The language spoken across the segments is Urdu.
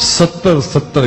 70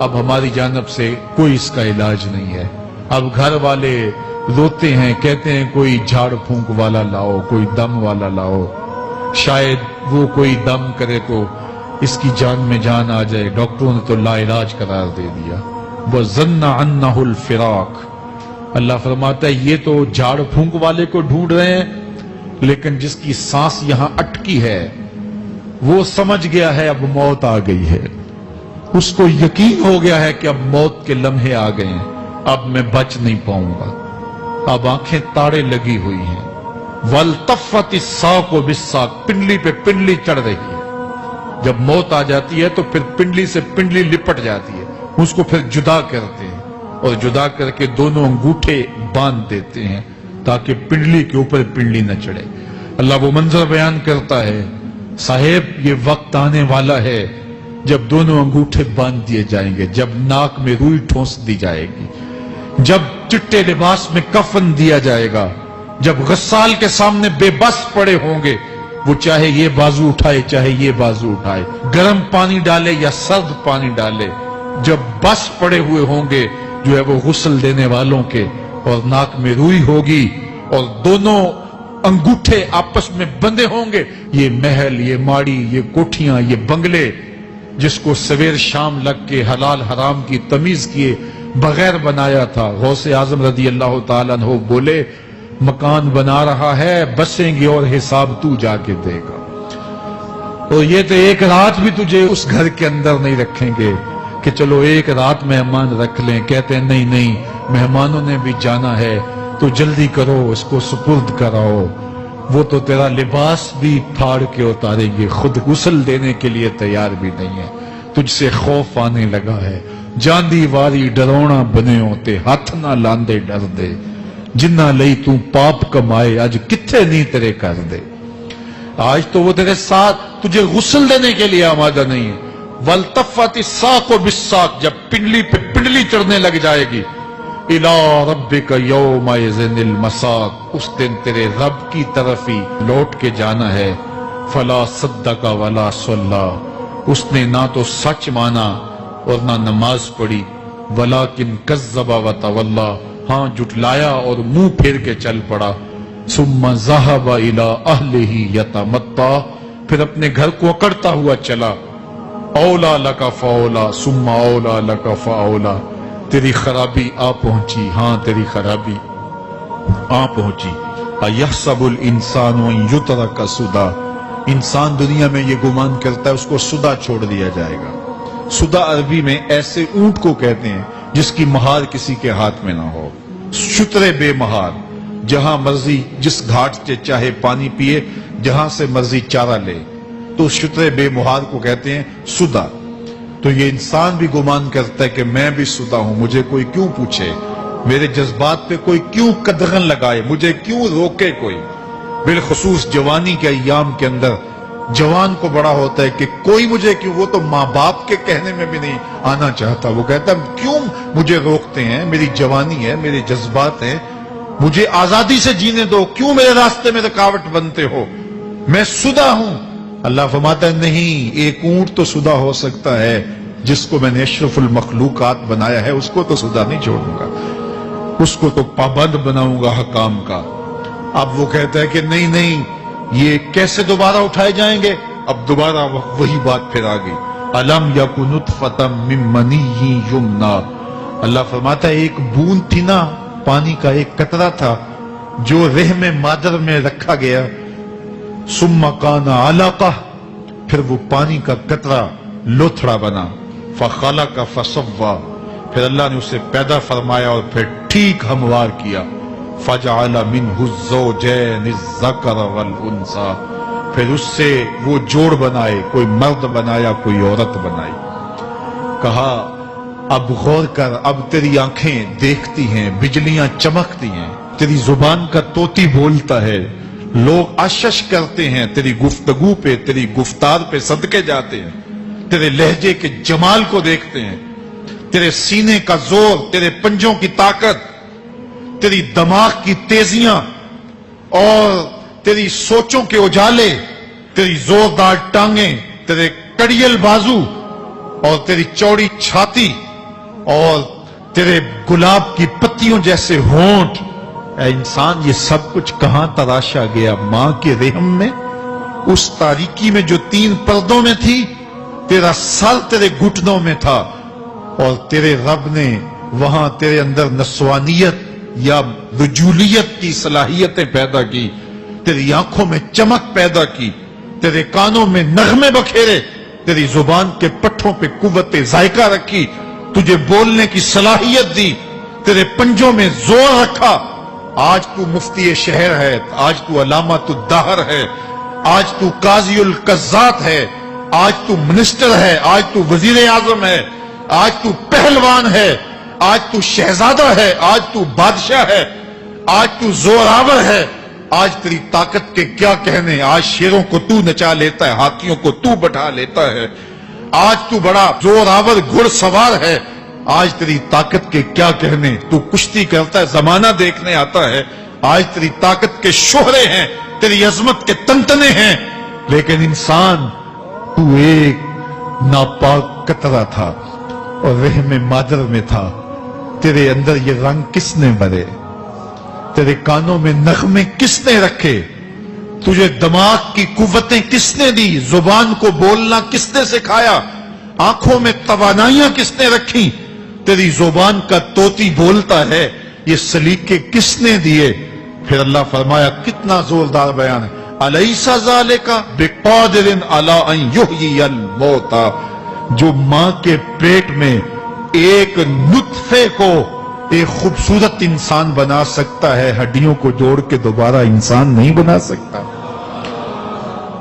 اب ہماری جانب سے کوئی اس کا علاج نہیں ہے. اب گھر والے روتے ہیں, کہتے ہیں کوئی جھاڑ پھونک والا لاؤ, کوئی دم والا لاؤ, شاید وہ کوئی دم کرے تو اس کی جان میں جان آ جائے. ڈاکٹروں نے تو لا علاج قرار دے دیا. وَظَنَّ عَنَّهُ الْفِرَاقُ. اللہ فرماتا ہے یہ تو جھاڑ پھونک والے کو ڈھونڈ رہے ہیں, لیکن جس کی سانس یہاں اٹکی ہے وہ سمجھ گیا ہے اب موت آ گئی ہے. اس کو یقین ہو گیا ہے کہ اب موت کے لمحے آ گئے ہیں, اب میں بچ نہیں پاؤں گا. اب آنکھیں تاڑے لگی ہوئی ہیں. وَالْتَفَّتِ السَّاقُ بِالسَّاقِ. پنڈلی پہ پنڈلی چڑھ رہی ہے. جب موت آ جاتی ہے تو پھر پنڈلی سے پنڈلی لپٹ جاتی ہے, اس کو پھر جدا کرتے ہیں اور جدا کر کے دونوں انگوٹھے باندھ دیتے ہیں تاکہ پنڈلی کے اوپر پنڈلی نہ چڑھے. اللہ وہ منظر بیان کرتا ہے, صاحب یہ وقت آنے والا ہے جب دونوں انگوٹھے باندھ دیے جائیں گے, جب ناک میں روئی ٹھونس دی جائے گی, جب چٹے لباس میں کفن دیا جائے گا, جب غسال کے سامنے بے بس پڑے ہوں گے, وہ چاہے یہ بازو اٹھائے چاہے یہ بازو اٹھائے, گرم پانی ڈالے یا سرد پانی ڈالے, جب بس پڑے ہوئے ہوں گے جو ہے وہ غسل دینے والوں کے, اور ناک میں روئی ہوگی اور دونوں انگوٹھے آپس میں بندھے ہوں گے. یہ محل, یہ ماڑی, یہ کوٹھیاں, یہ بنگلے جس کو سویر شام لگ کے حلال حرام کی تمیز کیے بغیر بنایا تھا, غوث اعظم رضی اللہ تعالیٰ عنہ بولے مکان بنا رہا ہے, بسیں گے اور حساب تو جا کے دے گا. اور یہ تو ایک رات بھی تجھے اس گھر کے اندر نہیں رکھیں گے کہ چلو ایک رات مہمان رکھ لیں. کہتے ہیں نہیں نہیں, مہمانوں نے بھی جانا ہے تو جلدی کرو, اس کو سپرد کراؤ. وہ تو تیرا لباس بھی پھاڑ کے اتاریں گے, خود غسل دینے کے لیے تیار بھی نہیں ہے. تجھ سے خوف آنے لگا ہے. جاندی واری ڈرونا بنے ہوتے, ہاتھ نہ لاندے ڈر دے, جنہ لئی تو پاپ کمائے اج کتھے نہیں تیرے کر دے. آج تو وہ تیرے ساتھ تجھے غسل دینے کے لیے آمادہ نہیں ہے. وَالْتَفَّتِ السَّاقُ بِالسَّاقِ. جب پنڈلی پہ پنڈلی چڑھنے لگ جائے گی, إِلَىٰ رَبِّكَ يَوْمَئِذٍ الْمَسَاقُ. اس دن تیرے رب کی طرف ہی لوٹ کے جانا ہے. فَلَا صَدَّقَ وَلَا صَلَّىٰ. اس نے نہ تو سچ مانا اور نہ نماز پڑھی. وَلَٰكِنْ كَذَّبَ وَتَوَلَّىٰ. ہاں جھٹلایا اور منہ پھیر کے چل پڑا. ثُمَّ ذَهَبَ إِلَىٰ أَهْلِهِ يَتَمَطَّىٰ. پھر اپنے گھر کو اکڑتا ہوا چلا. اولا لک فاولا ثم اولا لک فاولا. تیری خرابی آ پہنچی, ہاں تیری خرابی آ پہنچی. ایحسب الانسان ان یترک سدی. انسان دنیا میں یہ گمان کرتا ہے اس کو سدا چھوڑ دیا جائے گا. سدا عربی میں ایسے اونٹ کو کہتے ہیں جس کی مہار کسی کے ہاتھ میں نہ ہو. شترے بے مہار, جہاں مرضی جس گھاٹ سے چاہے پانی پیے, جہاں سے مرضی چارہ لے, تو شترے بے مہار کو کہتے ہیں سدا. تو یہ انسان بھی گمان کرتا ہے کہ میں بھی سدا ہوں, مجھے کوئی کیوں پوچھے, میرے جذبات پہ کوئی کیوں قدغن لگائے, مجھے کیوں روکے کوئی. بالخصوص جوانی کے ایام کے اندر جوان کو بڑا ہوتا ہے کہ کوئی مجھے کیوں. وہ تو ماں باپ کے کہنے میں بھی نہیں آنا چاہتا, وہ کہتا ہے کیوں مجھے روکتے ہیں, میری جوانی ہے, میرے جذبات ہیں, مجھے آزادی سے جینے دو, کیوں میرے راستے میں رکاوٹ بنتے ہو, میں سدا ہوں. اللہ فرماتا ہے نہیں, ایک اونٹ تو سدا ہو سکتا ہے جس کو میں نے اشرف المخلوقات بنایا ہے, اس کو تو سدا نہیں چھوڑوں گا, اس کو تو پابند بناؤں گا حکام کا. اب وہ کہتا ہے کہ نہیں نہیں, یہ کیسے دوبارہ اٹھائے جائیں گے. اب دوبارہ وہی بات پھر آ گئی. الم یکن نطفۃ من منی یمنی. اللہ فرماتا ہے ایک بوند تھی نا, پانی کا ایک قطرہ تھا جو رحم مادر میں رکھا گیا. ثم کان علقہ, پھر وہ پانی کا قطرہ لوتھڑا بنا. فخلق فسوی, پھر اللہ نے اسے پیدا فرمایا اور پھر ٹھیک ہموار کیا. فجعل منہ الزوجین الذکر والانثی, پھر اس سے وہ جوڑ بنائے, کوئی مرد بنایا کوئی عورت بنائی. کہا اب غور کر, اب تیری آنکھیں دیکھتی ہیں, بجلیاں چمکتی ہیں, تیری زبان کا طوطی بولتا ہے, لوگ آشش کرتے ہیں تیری گفتگو پہ, تیری گفتار پہ صدقے جاتے ہیں, تیرے لہجے کے جمال کو دیکھتے ہیں, تیرے سینے کا زور, تیرے پنجوں کی طاقت, تیری دماغ کی تیزیاں اور تیری سوچوں کے اجالے, تیری زوردار ٹانگیں, تیرے کڑیل بازو اور تیری چوڑی چھاتی, اور تیرے گلاب کی پتیوں جیسے ہونٹ، اے انسان یہ سب کچھ کہاں تراشا گیا؟ ماں کے رحم میں، اس تاریکی میں جو 3 پردوں میں تھی، تیرا سر تیرے گھٹنوں میں تھا، اور تیرے رب نے وہاں تیرے اندر نسوانیت یا رجولیت کی صلاحیتیں پیدا کی، تیری آنکھوں میں چمک پیدا کی، تیرے کانوں میں نغمے بکھیرے، تیری زبان کے پٹھوں پہ قوت ذائقہ رکھی، تجھے بولنے کی صلاحیت دی، تیرے پنجوں میں زور رکھا۔ آج تو مفتی شہر ہے، آج تو علامۃ الدہر ہے، آج تو قاضی القضات ہے، آج تو منسٹر ہے، آج تو وزیر اعظم ہے، آج تو پہلوان ہے، آج تو شہزادہ ہے، آج تو بادشاہ ہے، آج تو زوراور ہے، آج تیری طاقت کے کیا کہنے؟ آج شیروں کو تو نچا لیتا ہے، ہاتھیوں کو تو بٹھا لیتا ہے، آج تو بڑا زوراور گھڑ سوار ہے، آج تیری طاقت کے کیا کہنے؟ تو کشتی کرتا ہے، زمانہ دیکھنے آتا ہے، آج تیری طاقت کے شوہرے ہیں، تیری عظمت کے تنتنے ہیں، لیکن انسان تو ایک ناپاک قطرہ تھا اور رحم مادر میں تھا۔ تیرے اندر یہ رنگ کس نے بھرے؟ تیرے کانوں میں نغمے کس نے رکھے؟ تجھے دماغ کی قوتیں کس نے دی؟ زبان کو بولنا کس نے سکھایا؟ آنکھوں میں توانائیاں کس نے رکھی؟ تیری زبان کا طوطی بولتا ہے، یہ سلیقے کس نے دیے؟ پھر اللہ فرمایا، کتنا زوردار بیان ہے، الیس ذالک بقادر علی ان یحیی الموتى، جو ماں کے پیٹ میں ایک نطفے کو ایک خوبصورت انسان بنا سکتا ہے، ہڈیوں کو جوڑ کے دوبارہ انسان نہیں بنا سکتا؟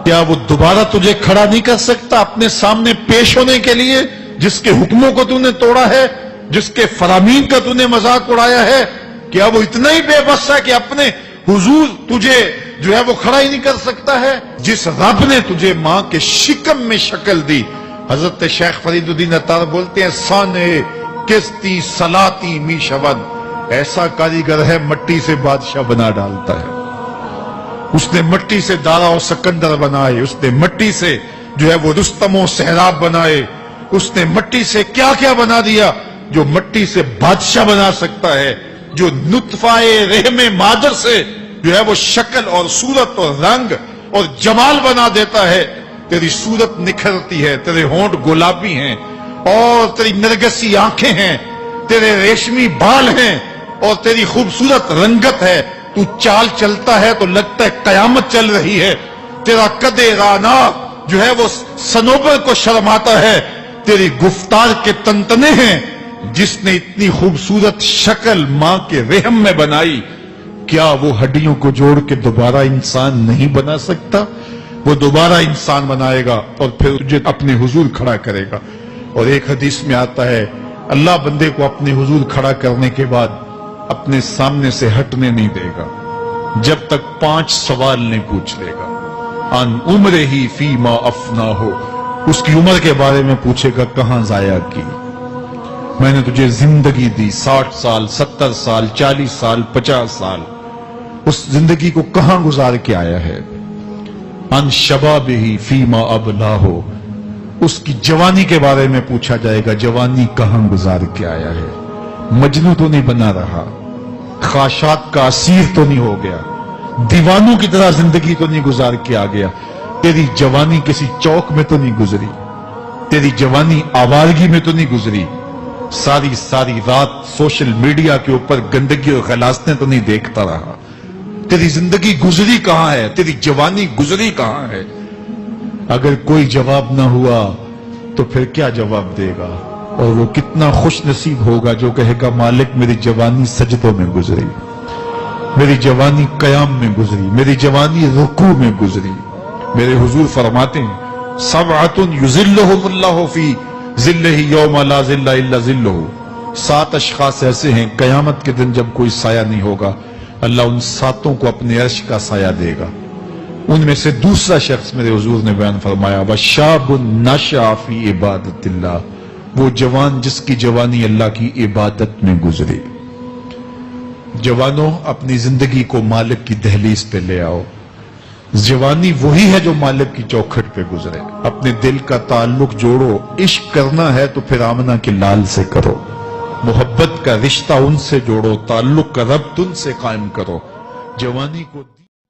کیا وہ دوبارہ تجھے کھڑا نہیں کر سکتا اپنے سامنے پیش ہونے کے لیے، جس کے حکموں کو تو نے توڑا ہے، جس کے فرامین کا تو نے مذاق اڑایا ہے؟ کیا وہ اتنا ہی بے بس ہے کہ اپنے حضور تجھے جو ہے وہ کھڑا ہی نہیں کر سکتا ہے؟ جس رب نے تجھے ماں کے شکم میں شکل دی، حضرت شیخ فرید الدین عطار بولتے ہیں، سانے کستی سلاتی می شود، ایسا کاریگر ہے مٹی سے بادشاہ بنا ڈالتا ہے۔ اس نے مٹی سے دارا و سکندر بنائے، اس نے مٹی سے جو ہے وہ رستم و سہراب بنائے، اس نے مٹی سے کیا کیا بنا دیا جو مٹی سے بادشاہ بنا سکتا ہے، جو نطفہ رحم مادر سے جو ہے وہ شکل اور صورت اور رنگ اور جمال بنا دیتا ہے۔ تیری صورت نکھرتی ہے، تیرے ہونٹ گلابی ہیں اور تیری نرگسی آنکھیں ہیں، تیرے ریشمی بال ہیں اور تیری خوبصورت رنگت ہے، تو چال چلتا ہے تو لگتا ہے قیامت چل رہی ہے، تیرا قد رانا جو ہے وہ صنوبر کو شرماتا ہے، تیری گفتار کے تنتنے ہیں۔ جس نے اتنی خوبصورت شکل ماں کے رحم میں بنائی، کیا وہ ہڈیوں کو جوڑ کے دوبارہ انسان نہیں بنا سکتا؟ وہ دوبارہ انسان بنائے گا اور پھر تجھے اپنے حضور کھڑا کرے گا۔ اور ایک حدیث میں آتا ہے، اللہ بندے کو اپنے حضور کھڑا کرنے کے بعد اپنے سامنے سے ہٹنے نہیں دے گا جب تک 5 سوال نہیں پوچھ لے گا۔ ان عمرہ ہی فیما افنا ہو، اس کی عمر کے بارے میں پوچھے گا، کہاں ضائع کی؟ میں نے تجھے زندگی دی، 60 سال 70 سال 40 سال 50 سال، اس زندگی کو کہاں گزار کے آیا ہے؟ ان شبابہ فیما ابلا ہو، اس کی جوانی کے بارے میں پوچھا جائے گا، جوانی کہاں گزار کے آیا ہے؟ مجنوں تو نہیں بنا رہا، خواہشات کا اسیر تو نہیں ہو گیا، دیوانوں کی طرح زندگی تو نہیں گزار کے آ گیا؟ تیری جوانی کسی چوک میں تو نہیں گزری، تیری جوانی آوارگی میں تو نہیں گزری، ساری رات سوشل میڈیا کے اوپر گندگی اور غلاظتیں تو نہیں دیکھتا رہا؟ تیری زندگی گزری کہاں ہے؟ تیری جوانی گزری کہاں ہے؟ اگر کوئی جواب نہ ہوا تو پھر کیا جواب دے گا؟ اور وہ کتنا خوش نصیب ہوگا جو کہے گا، مالک میری جوانی سجدوں میں گزری، میری جوانی قیام میں گزری، میری جوانی رکوع میں گزری۔ میرے حضور فرماتے ہیں، سبعۃ یظلھم اللہ فی ظلہ یوم لا ظل الا ظلہ، 7 اشخاص ایسے ہیں قیامت کے دن جب کوئی سایہ نہیں ہوگا، اللہ ان 7 کو اپنے عرش کا سایہ دے گا۔ ان میں سے دوسرا شخص میرے حضور نے بیان فرمایا، وشاب نشأ فی عبادت اللہ، وہ جوان جس کی جوانی اللہ کی عبادت میں گزری۔ جوانوں، اپنی زندگی کو مالک کی دہلیز پہ لے آؤ۔ جوانی وہی ہے جو مالک کی چوکھٹ پہ گزرے۔ اپنے دل کا تعلق جوڑو، عشق کرنا ہے تو پھر آمنہ کے لال سے کرو۔ محبت کا رشتہ ان سے جوڑو، تعلق کا ربط ان سے قائم کرو، جوانی کو